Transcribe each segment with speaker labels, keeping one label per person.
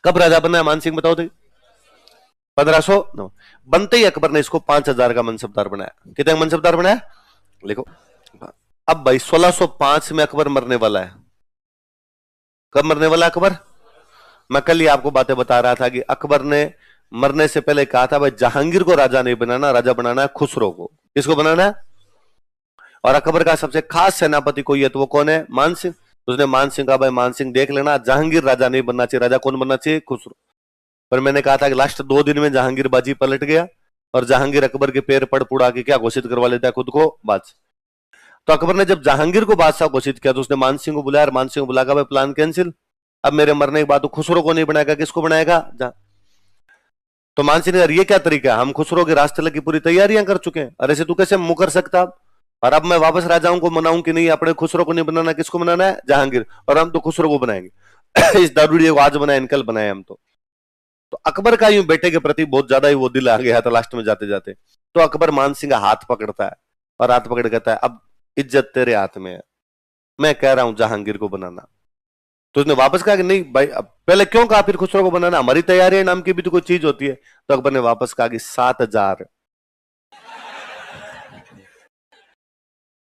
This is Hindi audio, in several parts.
Speaker 1: कब राजा बना है मान सिंह, बताओ तो। 1509 बनते ही अकबर ने इसको 5000 का मनसबदार बनाया। कितने का मनसबदार बनाया, लिखो। अब भाई 1605 में अकबर मरने वाला है। कब मरने वाला अकबर? मैं कल ही आपको बातें बता रहा था कि अकबर ने मरने से पहले कहा था भाई जहांगीर को राजा नहीं बनाना, राजा बनाना है खुसरो को। किसको बनाना है? और अकबर का सबसे खास सेनापति कोई है तो वो कौन है? मान सिंह। तो उसने मान सिंह कहा भाई मान सिंह देख लेना, जहांगीर राजा नहीं बनना चाहिए, राजा कौन बनना चाहिए? खुसरो। पर मैंने कहा था कि लास्ट 2 दिन में जहांगीर बाजी पलट गया और जहांगीर अकबर के पैर पड़ पुड़ा के क्या घोषित करवा लेता है खुद को बादशाह। तो अकबर ने जब जहांगीर को बादशाह घोषित किया तो उसने मान सिंह को बुलाया और मान सिंह को बुलाकर भाई प्लान कैंसिल, अब मेरे मरने के बाद तो खुसरो को नहीं बनाएगा, किसको बनाएगा? तो मान सिंह ने ये क्या तरीका है, हम खुसरो के रास्ते लगी पूरी तैयारियां कर चुके हैं, अरे से तू कैसे मुकर सकता? और अब मैं वापस राजाओं को मनाऊं कि नहीं, अपने खुसरो को नहीं बनाना, किसको बनाना है? जहांगीर। और हम तो खुसरो को बनाएंगे इस दारूडिये को आज बनाए कल बनाए हम तो अकबर का यूं बेटे के प्रति बहुत ज्यादा ही वो दिल आ गया था लास्ट में जाते जाते। तो अकबर मान सिंह का हाथ पकड़ता है और हाथ पकड़ कहता है अब इज्जत तेरे हाथ में है, मैं कह रहा हूं जहांगीर को बनाना। तो उसने वापस कहा कि नहीं भाई, अब पहले क्यों कहा फिर खुसरो को बनाना, हमारी तैयारी नाम की भी तो कोई चीज होती है। तो अकबर ने वापस कहा कि 7000।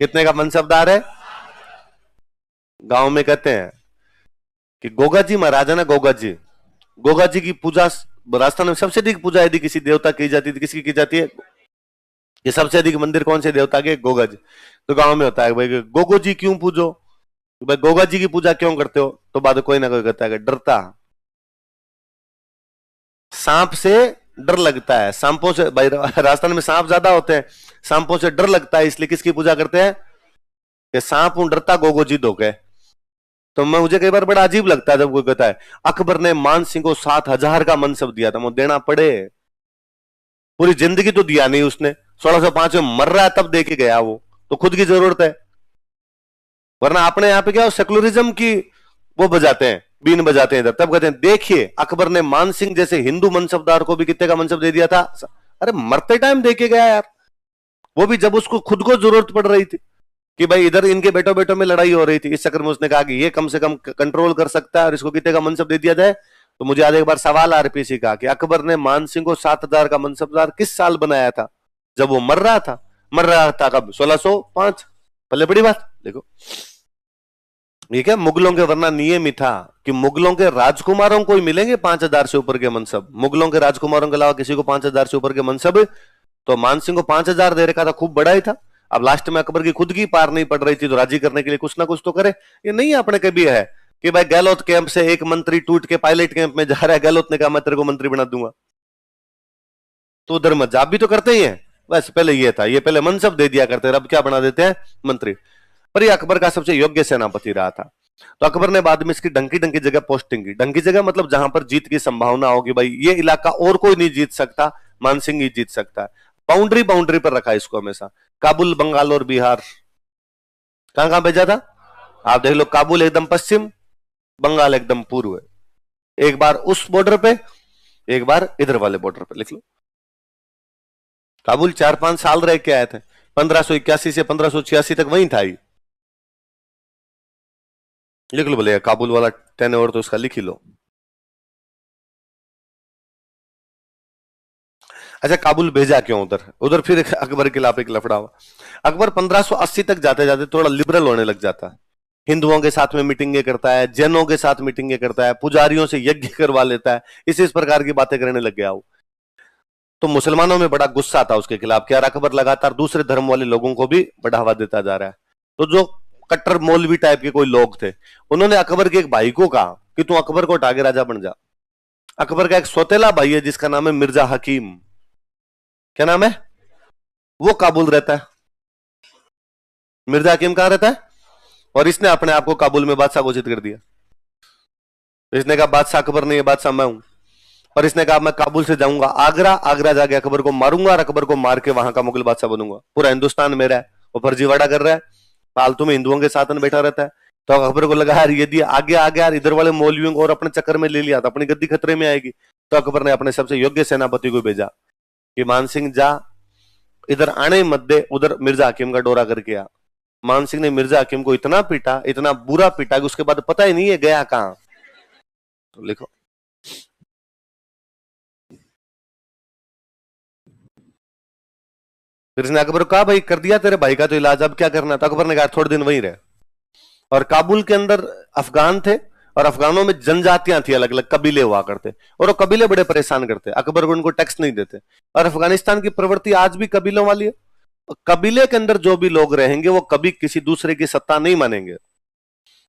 Speaker 1: कितने का मनसबदार है? गांव में कहते हैं कि गोगा जी महाराजा ना, गोगा जी की पूजा राजस्थान में सबसे अधिक पूजा यदि किसी देवता की जाती है, किसकी की जाती है? ये सबसे अधिक मंदिर कौन से देवता के? गोगा जी। तो गांव में होता है भाई गोगो जी क्यों पूजो, तो भाई गोगा जी की पूजा क्यों करते हो? तो बाद कोई ना कोई कहता है कि डरता, सांप से डर लगता है, सांपों से, भाई राजस्थान में सांप ज्यादा होते हैं, सांपों से डर लगता है, इसलिए किसकी पूजा करते हैं? कि सांप हूं डरता गोगो जी दो के। तो मैं मुझे कई बार बड़ा अजीब लगता है जब कोई कहता है अकबर ने मान सिंह को 7000 का मनसब दिया था, वो देना पड़े, पूरी जिंदगी तो दिया नहीं उसने, 1605 में मर रहा है तब दे के गया, वो तो खुद की जरूरत है। वरना अपने यहाँ पे क्या सेकुलरिज्म की वो बजाते हैं, बीन बजाते हैं इधर, तब कहते हैं देखिए अकबर ने मान सिंह जैसे हिंदू मनसबदार को भी कितने का मनसब दे दिया था। अरे मरते टाइम दे के गया यार, वो भी जब उसको खुद को जरूरत पड़ रही थी कि भाई इधर इनके बेटों बेटों में लड़ाई हो रही थी, इस चक्कर में उसने कहा कि ये कम से कम कंट्रोल कर सकता है और इसको कितने का मनसब दे दिया जाए। तो मुझे आज एक बार सवाल आरपीसी का कि अकबर ने मान सिंह को 7000 का मनसबदार किस साल बनाया था? जब वो मर रहा था। मर रहा था कब? 1605। पहले बड़ी बात देखो, ये क्या मुगलों के, वरना नियम ही था कि मुगलों के राजकुमारों को ही मिलेंगे 5000 से ऊपर के मनसब, मुगलों के राजकुमारों के अलावा किसी को 5000 से ऊपर के मनसब। तो मान सिंह को 5000 दे रखा था, खूब बड़ा ही था। अब लास्ट में अकबर की खुद की पार नहीं पड़ रही थी तो राजी करने के लिए कुछ ना कुछ तो करे। ये नहीं अपने कभी है कि भाई गहलोत कैंप से एक मंत्री टूट के पायलट कैंप में जा रहा है, गहलोत ने कहा मैं तेरे को मंत्री बना दूंगा, तो उधर मजाक भी तो करते ही है। बस पहले ये था, ये पहले मनसब दे दिया करते, अब क्या बना देते हैं? मंत्री। पर ये अकबर का सबसे योग्य सेनापति रहा था। तो अकबर ने बाद में इसकी डंकी डंकी जगह पोस्टिंग की। डंकी जगह मतलब जहां पर जीत की संभावना होगी, भाई ये इलाका और कोई नहीं जीत सकता, मान सिंह ही जीत सकता है। बाउंड्री बाउंड्री पर रखा इसको हमेशा। काबुल, बंगाल और बिहार, कहां कहां भेजा था आप देख लो। काबुल एकदम पश्चिम, बंगाल एकदम पूर्व है। एक बार उस बॉर्डर पे, एक बार इधर वाले बॉर्डर पे, लिख लो। काबुल 4-5 साल रह के आए थे, 1581 से 1586 तक वहीं था ही। लिख लो बोले काबुल वाला टेन्योर तो उसका लिख ही लो। अच्छा काबुल भेजा क्यों उधर? उधर फिर अकबर के खिलाफ एक लफड़ा हुआ। अकबर 1580 तक जाते जाते थोड़ा लिबरल होने लग जाता है, हिंदुओं के साथ में मीटिंगें करता है, जैनों के साथ मीटिंगें करता है, पुजारियों से यज्ञ करवा लेता है, इस प्रकार की बातें करने लग गया वो। तो मुसलमानों में बड़ा गुस्सा था उसके खिलाफ कि यार अकबर लगातार दूसरे धर्म वाले लोगों को भी बढ़ावा देता जा रहा है। तो जो कट्टर मौलवी टाइप के कोई लोग थे, उन्होंने अकबर के एक भाई को कहा कि तू अकबर को हटा के राजा बन जा। अकबर का एक सौतेला भाई है जिसका नाम है मिर्जा हकीम। क्या नाम है? वो काबुल रहता है। मिर्जा हकीम कहां रहता है? और इसने अपने आप को काबुल में बादशाह घोषित कर दिया। इसने कहा बादशाह अकबर नहीं है, बादशाह मैं हूं। और इसने कहा मैं काबुल से जाऊंगा आगरा, आगरा जाके अकबर को मारूंगा और अकबर को मार के वहां का मुगल बादशाह बनूंगा, पूरा हिंदुस्तान मेरा है। वो फर्जीवाड़ा कर रहा है, फालतू में हिंदुओं के साथ में बैठा रहता है। तो अकबर को लगा यार यदि आगे आगे यार इधर वाले मौलवियों को और अपने चक्कर में ले लिया तो अपनी गद्दी खतरे में आएगी। तो अकबर ने अपने सबसे योग्य सेनापति को भेजा कि मान सिंह जा, इधर आने मत दे, उधर मिर्जा हकीम का डोरा करके आ। मान सिंह ने मिर्जा हकीम को इतना पीटा, इतना बुरा पीटा कि उसके बाद पता ही नहीं है गया कहां। तो लिखो फिर इसने अकबर को कहा भाई कर दिया तेरे भाई का तो इलाज, अब क्या करना? तो अकबर ने कहा थोड़े दिन वहीं रहे। और काबुल के अंदर अफगान थे और अफगानों में जनजातियां थी, अलग अलग कबीले हुआ करते, और वो कबीले बड़े परेशान करते, अकबर को उनको टैक्स नहीं देते। और अफगानिस्तान की प्रवृत्ति आज भी कबीलों वाली है। कबीले के अंदर जो भी लोग रहेंगे वो कभी किसी दूसरे की सत्ता नहीं मानेंगे।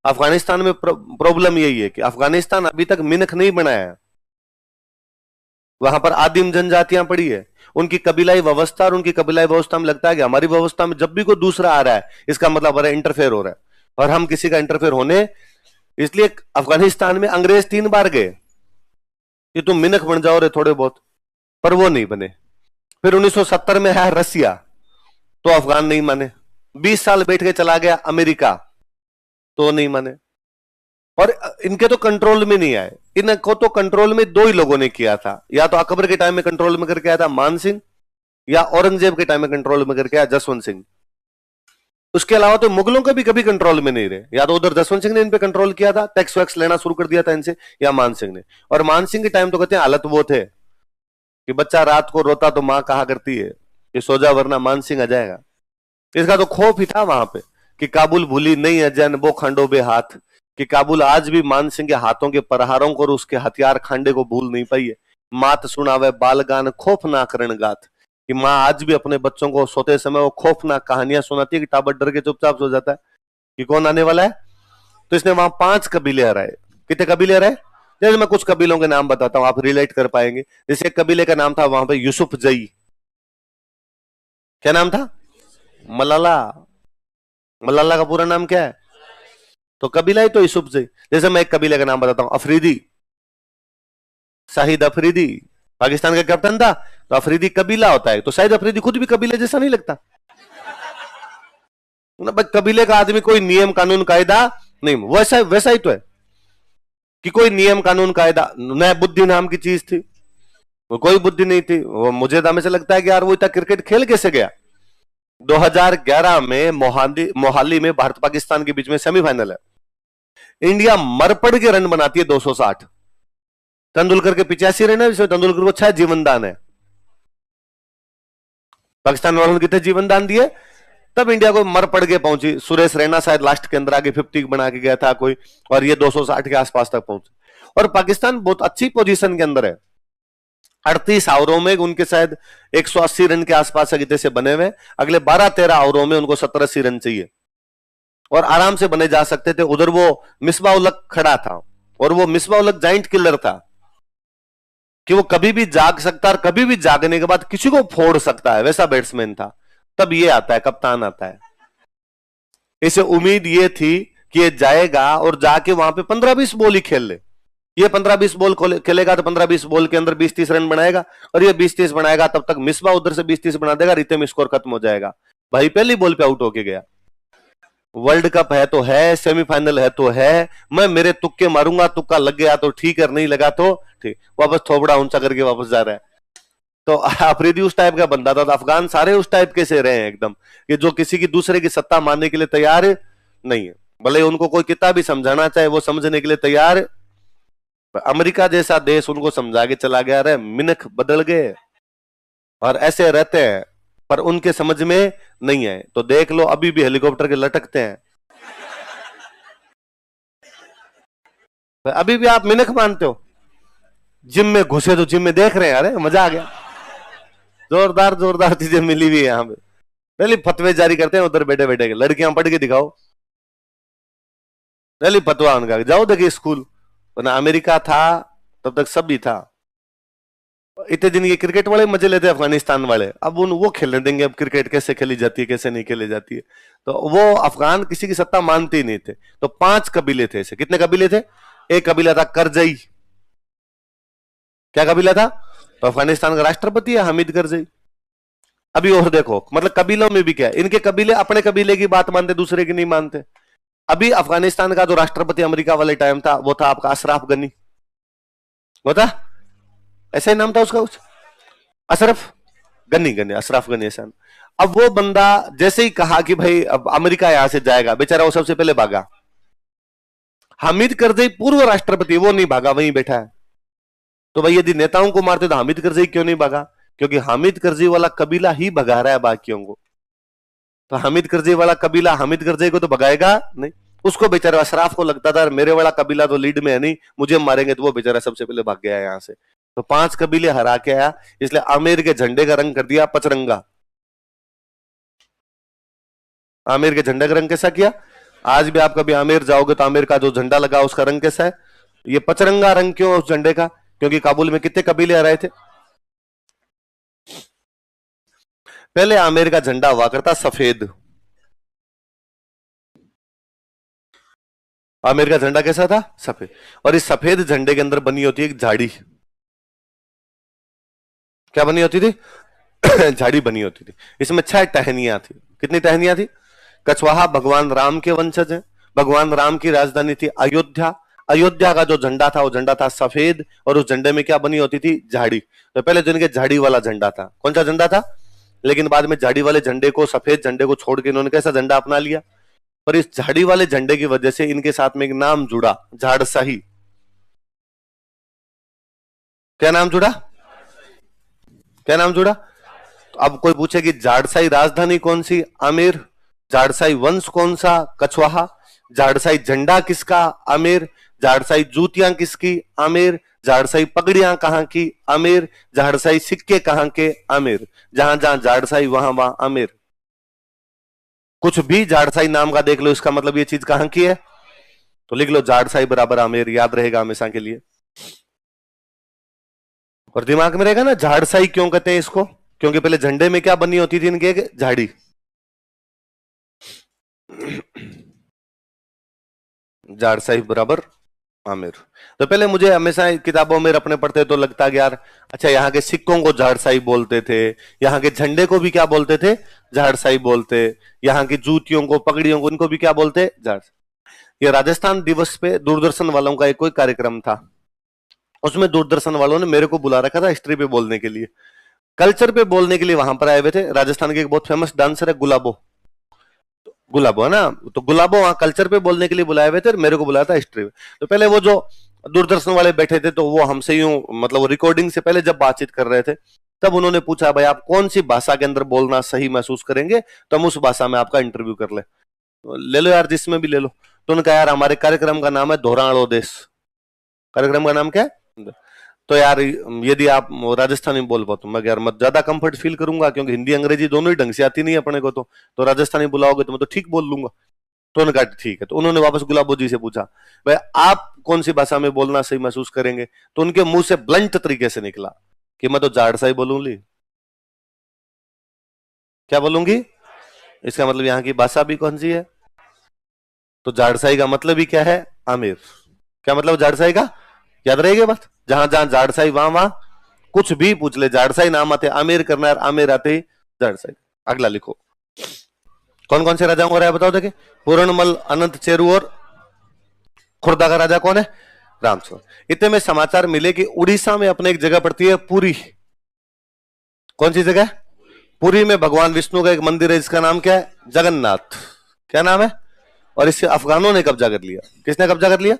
Speaker 1: अफगानिस्तान में प्रॉब्लम यही है कि अफगानिस्तान अभी तक मिनख नहीं बनाया है। वहां पर आदिम जनजातियां पड़ी है, उनकी कबीलाई व्यवस्था, और उनकी कबीलाई व्यवस्था में लगता है कि हमारी व्यवस्था में जब भी कोई दूसरा आ रहा है इसका मतलब हमारा इंटरफेयर हो रहा है, और हम किसी का इंटरफेयर होने, इसलिए अफगानिस्तान में अंग्रेज 3 बार गए कि तुम मिनख बन जाओ रे थोड़े बहुत, पर वो नहीं बने। फिर 1970 में है रसिया, तो अफगान नहीं माने। 20 साल बैठ के चला गया अमेरिका, तो नहीं माने। और इनके तो कंट्रोल में नहीं आए। इनको तो कंट्रोल में 2 ही लोगों ने किया था, या तो अकबर के टाइम में कंट्रोल में करके आया था मान सिंह, या औरंगजेब के टाइम में कंट्रोल में करके आया जसवंत सिंह। उसके अलावा तो मुगलों के भी कभी कंट्रोल में नहीं रहे। या तो उधर जसवंत सिंह ने इन पे कंट्रोल किया था, टैक्स वैक्स लेना शुरू कर दिया था इनसे, या मान सिंह ने। और मान सिंह के टाइम तो कहते हैं हालत वो थे कि बच्चा रात को रोता तो मां कहा करती है कि सो जा वरना मान सिंह आ जाएगा। इसका तो खौफ ही था वहां पे कि काबुल भूली नहीं अजैन वो खांडो बे हाथ, कि काबुल आज भी मान सिंह के हाथों के प्रहारों को और उसके हथियार खांडे को भूल नहीं पाई है। मात सुनावे बालगान खौफनाक रणगात, कि माँ आज भी अपने बच्चों को सोते समय वो खौफनाक कहानियां सुनाती है कि टाबर डर के चुपचाप सो जाता है कि कौन आने वाला है। तो इसने वहां 5 कबीले हराए। कितने कबीले हराए? जैसे मैं कुछ कबीलों के नाम बताता हूं, आप रिलेट कर पाएंगे। जैसे एक कबीले का नाम था वहां पे यूसुफ जई। क्या नाम था? मलाला। मलाला का पूरा नाम क्या है? तो कबीला ही तो यूसुफ जई। जैसे मैं एक कबीले का नाम बताता हूं, अफरीदी। शाहिद अफरीदी पाकिस्तान का कैप्टन था, तो अफरीदी कबीला होता है। तो शाहिद अफरीदी खुद भी कबीले जैसा नहीं लगता ना? कबीले का आदमी कोई नियम कानून कायदा नहीं, वैसा वैसा ही तो है कि कोई नियम कानून कायदा न, बुद्धि नाम की चीज थी, वो कोई बुद्धि नहीं थी। वो मुझे हमेशा लगता है कि यार वो इतना क्रिकेट खेल कैसे गया। 2011 में मोहाली में भारत पाकिस्तान के बीच में सेमीफाइनल है, इंडिया मरपड़ के रन बनाती है 260, तेंदुलकर के 85 रन है, जिसमें तेंदुलकर को 6 जीवनदान है। पाकिस्तान वालों ने कितने जीवनदान दिए? तब इंडिया को मर पड़ के पहुंची। सुरेश रैना शायद लास्ट के अंदर आगे 50 बना के गया था कोई, और ये 260 के आसपास तक पहुंचे। और पाकिस्तान बहुत अच्छी पोजीशन के अंदर है। 38 ओवरों में उनके शायद 180 रन के आसपास से बने हुए। अगले 12-13 ओवरों में उनको 70-80 रन चाहिए और आराम से बने जा सकते थे। उधर वो मिसबा उल हक खड़ा था, और वो मिसबा उल हक जाइंट किलर था कि वो कभी भी जाग सकता है और कभी भी जागने के बाद किसी को फोड़ सकता है, वैसा बैट्समैन था। तब ये आता है, कप्तान आता है। इसे उम्मीद ये थी कि ये जाएगा और जाके वहां पे 15-20 बॉल ही खेल ले। ये 15-20 बॉल खेलेगा तो 15-20 बॉल के अंदर 20-30 रन बनाएगा, और ये 20-30 बनाएगा, तब तक मिसबा उधर से 20-30 बना देगा, रिते में स्कोर खत्म हो जाएगा। भाई पहली बॉल पे आउट होके गया। वर्ल्ड कप है तो है, सेमीफाइनल है तो है, मैं मेरे तुक्के मारूंगा, तुक्का लग गया तो ठीक है, नहीं लगा तो ठीक। वापस थोबड़ा ऊंचा करके वापस जा रहा है। तो अफरीदी उस टाइप का बंदा था। तो अफगान सारे उस टाइप के से रहे हैं एकदम, कि जो किसी की दूसरे की सत्ता मानने के लिए तैयार नहीं है, भले उनको कोई कितना भी समझाना चाहे वो समझने के लिए तैयार। अमेरिका जैसा देश उनको समझा के चला गया, रहे मिनख बदल गए और ऐसे रहते हैं, पर उनके समझ में नहीं है। तो देख लो अभी भी हेलीकॉप्टर के लटकते हैं, अभी भी आप मिनख मानते हो। जिम में घुसे तो जिम में देख रहे हैं, अरे मजा आ गया, जोरदार जोरदार चीजें मिली हुई है यहाँ पे। पहले फतवे जारी करते हैं उधर बैठे बैठे, लड़कियां पढ़ के दिखाओ, पहले फतवा उनका, जाओ देखिए स्कूल। वरना अमेरिका था तब तक सब भी था। इतने दिन ये क्रिकेट वाले मजे लेते अफगानिस्तान वाले, अब वो खेलने देंगे अब क्रिकेट कैसे खेली जाती है कैसे नहीं खेली जाती है। तो वो अफगान किसी की सत्ता मानते ही नहीं थे। तो 5 कबीले थे ऐसे। कितने कबीले थे? एक कबीला था करजई। क्या कबीला था? तो अफगानिस्तान का राष्ट्रपति है हामिद करजई। अभी और देखो, मतलब कबीलों में भी क्या है, इनके कबीले अपने कबीले की बात मानते, दूसरे की नहीं मानते। अभी अफगानिस्तान का जो राष्ट्रपति अमेरिका वाले टाइम था वो था आपका अशरफ गनी, वो था, ऐसा ही नाम था उसका कुछ, अशरफ गनी, गनी अशरफ गनी ऐसा। अब वो बंदा जैसे ही कहा कि भाई अब अमेरिका यहां से जाएगा, बेचारा वो सबसे पहले भागा। हामिद करजई पूर्व राष्ट्रपति, वो नहीं भागा, वहीं बैठा है। तो भाई यदि नेताओं को मारते तो हामिद करजई क्यों नहीं भागा? क्योंकि हामिद करजी वाला कबीला ही भगा रहा है बाकियों को। तो हामिद करजी वाला कबीला हामिद करजी को तो भगाएगा नहीं, उसको बेचारा अशराफ को लगता था मेरे वाला कबीला तो लीड में है नहीं, मुझे मारेंगे, तो वो बेचारा सबसे पहले भाग गया यहाँ से। तो 5 कबीले हरा के आया, इसलिए आमिर के झंडे का रंग कर दिया पचरंगा। आमिर के झंडे का रंग कैसा किया? आज भी आप कभी आमिर जाओगे तो आमिर का जो झंडा लगा उसका रंग कैसा है? ये पचरंगा रंग क्यों उस झंडे का? क्योंकि काबुल में कितने कबीले आ रहे थे। पहले आमिर का झंडा हुआ करता सफेद। आमिर का झंडा कैसा था? सफेद। और इस सफेद झंडे के अंदर बनी होती है एक झाड़ी। क्या बनी होती थी? झाड़ी बनी होती थी। इसमें 6 टहनियां थी। कितनी टहनियां थी? कछवाहा भगवान राम के वंशज हैं। भगवान राम की राजधानी थी अयोध्या। अयोध्या का जो झंडा था वो झंडा था सफेद, और उस झंडे में क्या बनी होती थी? झाड़ी। तो पहले जो इनके झाड़ी वाला झंडा था, कौन सा झंडा था? लेकिन बाद में झाड़ी वाले झंडे को, सफेद झंडे को छोड़ के इन्होंने कैसा झंडा अपना लिया? पर इस झाड़ी वाले झंडे की वजह से इनके साथ में एक नाम जुड़ा, झाड़साही। क्या नाम जुड़ा? क्या नाम जुड़ा? तो अब कोई पूछे कि झाड़साई राजधानी कौन सी? आमेर। झाड़साई वंश कौन सा? कछवाहा। झाड़साई झंडा किसका? आमेर। झाड़साई जूतियां किसकी? आमेर। झाड़साई पगड़ियां कहां की? आमेर। झाड़साई सिक्के कहां के? आमेर। जहां जहां झाड़साई वहां वहां आमेर। कुछ भी झाड़साई नाम का देख लो, इसका मतलब ये चीज कहां की है? तो लिख लो झाड़साई बराबर आमेर, याद रहेगा हमेशा के लिए। और दिमाग में रहेगा ना झाड़साई क्यों कहते हैं इसको? क्योंकि पहले झंडे में क्या बनी होती थी इनके? झाड़ी। झाड़साई बराबर आमिर। तो पहले मुझे हमेशा किताबों में अपने पढ़ते तो लगता कि यार अच्छा यहाँ के सिक्कों को झाड़साई बोलते थे, यहाँ के झंडे को भी क्या बोलते थे? झाड़साई बोलते। यहाँ की जूतियों को, पगड़ियों को, इनको भी क्या बोलते? झाड़। ये राजस्थान दिवस पे दूरदर्शन वालों का एक कोई कार्यक्रम था, उसमें दूरदर्शन वालों ने मेरे को बुला रखा था हिस्ट्री पे बोलने के लिए, कल्चर पे बोलने के लिए वहां पर आए हुए थे। राजस्थान के एक बहुत फेमस डांसर है गुलाबो। गुलाबो है ना, तो गुलाबो वहां कल्चर पे बोलने के लिए बुलाए हुए थे, मेरे को बुलाया था हिस्ट्री में। तो पहले वो जो दूरदर्शन वाले बैठे थे, तो वो हमसे यूं मतलब रिकॉर्डिंग से पहले जब बातचीत कर रहे थे, तब उन्होंने पूछा भाई आप कौन सी भाषा के अंदर बोलना सही महसूस करेंगे, तो हम उस भाषा में आपका इंटरव्यू कर ले। तो ले लो यार, जिसमें भी ले लो। तो उन्होंने कहा यार हमारे कार्यक्रम का नाम है धोराणो देश। कार्यक्रम का नाम क्या है? तो यार यदि आप राजस्थानी बोल पाओ तो मैं यार मत ज्यादा कंफर्ट फील करूंगा, क्योंकि हिंदी अंग्रेजी दोनों ही ढंग से आती नहीं है अपने को, तो राजस्थानी बुलाओगे तो मैं तो ठीक बोल लूंगा। तो उन्होंने कहा ठीक है। तो उन्होंने वापस गुलाबो जी से पूछा भाई आप कौन सी भाषा में बोलना सही महसूस करेंगे? तो उनके मुंह से ब्लंट तरीके से निकला कि मैं तो झाड़सा ही बोलूंगी। क्या बोलूंगी? इसका मतलब यहाँ की भाषा भी कौन सी है? तो झाड़साई का मतलब ही क्या है? आमिर। क्या मतलब झाड़साई का? याद रहेगी बात। जहां जहां झाड़साई वहां वहां कुछ भी पूछ ले, झाड़साई नाम आते आमिर करना है, आमिर आते ही झाड़साई। अगला लिखो, कौन कौन से राजाओं को राय बताओ देखे? पूरणमल, अनंत चेरू और खुर्दा का राजा कौन है? रामचंद्र। इतने में समाचार मिले कि उड़ीसा में अपने एक जगह पड़ती है पुरी। कौन सी जगह? पुरी में भगवान विष्णु का एक मंदिर है जिसका नाम क्या है? जगन्नाथ। क्या नाम है? और इससे अफगानों ने कब्जा कर लिया। किसने कब्जा कर लिया?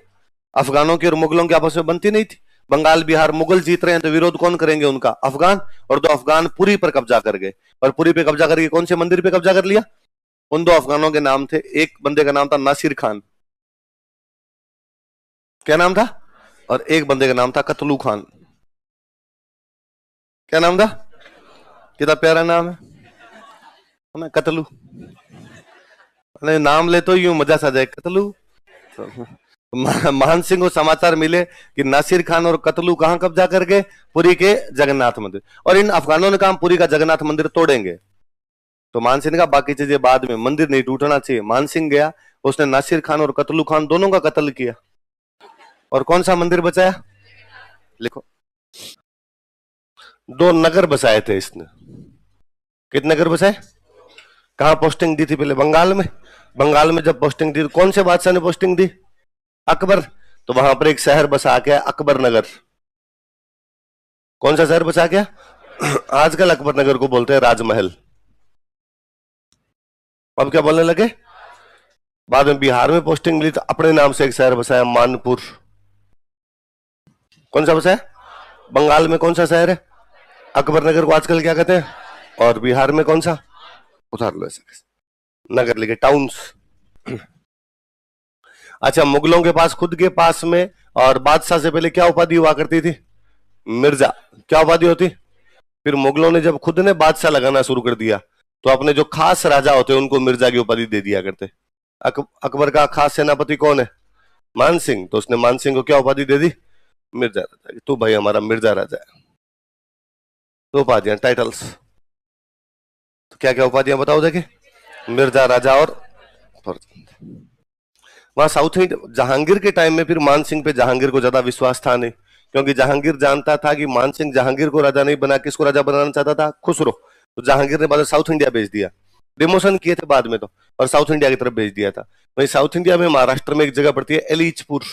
Speaker 1: अफगानों की और मुगलों की आपस में बनती नहीं थी। बंगाल बिहार मुगल जीत रहे हैं तो विरोध कौन करेंगे उनका? अफगान। और दो अफगान पुरी पर कब्जा कर गए, और पुरी पे कब्जा करके कौन से मंदिर पे कब्जा कर लिया? उन दो अफगानों के नाम थे, एक बंदे का नाम था नासिर खान। क्या नाम था? और एक बंदे का नाम था कतलू खान। क्या नाम था? कितना प्यारा नाम है कतलू। नाम ले तो यूं मजा सा जाए, कतलू। महान सिंह को समाचार मिले कि नासिर खान और कतलू कहां कब्जा कर गए? पुरी के जगन्नाथ मंदिर। और इन अफगानों ने कहा पुरी का जगन्नाथ मंदिर तोड़ेंगे। तो मान सिंह ने कहा बाकी चीजें बाद में, मंदिर नहीं टूटना चाहिए। मान सिंह गया, उसने नासिर खान और कतलू खान दोनों का कत्ल किया। और कौन सा मंदिर बचाया? लिखो, 2 नगर बसाए थे इसने। कितने नगर बसाए? कहां पोस्टिंग दी थी पहले? बंगाल में। बंगाल में जब पोस्टिंग दी तो कौन से बादशाह ने पोस्टिंग दी? अकबर। तो वहां पर एक शहर बसा के अकबर नगर। कौन सा शहर बसा के? आजकल अकबर नगर को बोलते हैं राजमहल। अब क्या बोलने लगे? बाद में बिहार में पोस्टिंग मिली तो अपने नाम से एक शहर बसाया, मानपुर। कौन सा बसाया? बंगाल में कौन सा शहर है? अकबर नगर को आजकल क्या कहते हैं? और बिहार में कौन सा? उधार लो ऐसे नगर लिखे, टाउन्स। अच्छा, मुगलों के पास खुद के पास में और बादशाह से पहले क्या उपाधि हुआ करती थी? मिर्जा। क्या उपाधि होती? फिर मुगलों ने जब खुद ने बादशाह लगाना शुरू कर दिया तो अपने जो खास राजा होते हैं उनको मिर्जा की उपाधि दे दिया करते। अकबर का खास सेनापति कौन है? मान सिंह। तो उसने मान सिंह को क्या उपाधि दे दी? मिर्जा राजा। तू भाई हमारा मिर्जा राजा है। तो उपाधियां, टाइटल्स, तो क्या क्या उपाधियां बताओ देखे? मिर्जा राजा और फर्जंद। वहां साउथ इंडिया जहांगीर के टाइम में फिर मान सिंह पे जहांगीर को ज्यादा विश्वास था नहीं, क्योंकि जहांगीर जानता था कि मान सिंह जहांगीर को राजा नहीं बना, किसको राजा बनाना चाहता था? खुसरो। तो जहांगीर ने बाद में साउथ इंडिया भेज दिया, डिमोशन किए थे बाद में तो, और साउथ इंडिया की तरफ भेज दिया था। वही साउथ इंडिया में महाराष्ट्र में एक जगह पड़ती है एलिचपुर।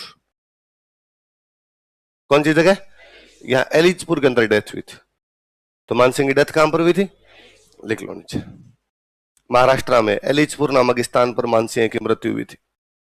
Speaker 1: कौन सी जगह? यहाँ एलिचपुर के अंदर डेथ हुई थी। तो मान सिंह की डेथ कहां पर हुई थी? लिख लो नीचे, महाराष्ट्र में एलिचपुर नामक स्थान पर मान सिंह की मृत्यु हुई थी।